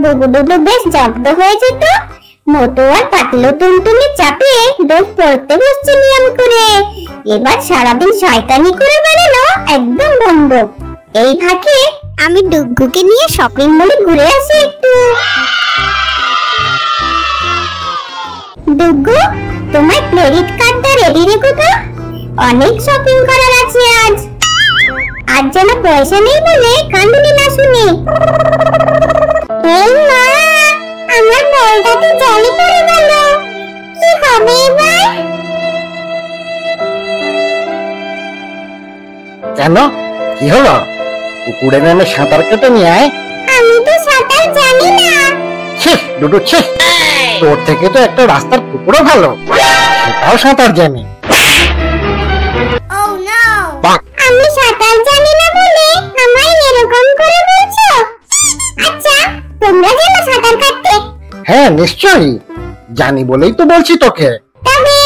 ডুগু বেশ জব্দ হয়েছে তো। মোটু আর পাতলু টুনটুনি চাপে ডোব পড়তে বসছে নিয়ম করে। এবার সারাদিন শয়তানি করে বেড়ানো একদম বন্ধ। এই ফাঁকে আমি ডুগুকে নিয়ে শপিং মলে ঘুরে আসি একটু। ডুগু, তোমার ক্রেডিট কার্ডটা রেডি রেখো তো, অনেক শপিং করার আছে আজ। আজ যেন পয়সা নেই বলে কান্দুনি না শুনি। এই মা, আমার বলটাতে জলে পড়ে গেল, কি হবে এবার? কেন, কি হলো? পুকুরে নেমে সাঁতার কেটে নিয়ে আয়। আমি তো সাঁতার জানি না। ছিঃ ডুডু, ছিঃ, তোর থেকে তো একটা রাস্তার কুকুরও ভালো, সেটাও সাঁতার জানি। আমি সাঁতার জানি না বলে আমায় এরকম করে বলছো? আচ্ছা, তোমরা জানো সাঁতার কাটতে? হ্যাঁ নিশ্চয়ই জানি, বলেই তো বলছি তোকে। তবে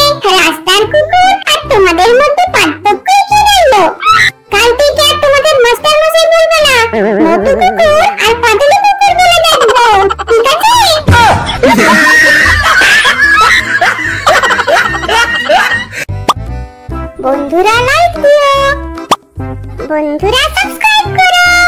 রাস্তার কুকুর আর তোমাদের মধ্যে পার্থক্য কি রইল? কাল থেকে আর তোমাদের মাস্টার মশাই বলবো না, মোটু কুকুর আর পাতলু কুকুর বলে ডাকবো, ঠিক আছে? বন্ধুরা লাইক দিও, বন্ধুরা সাবস্ক্রাইব করো।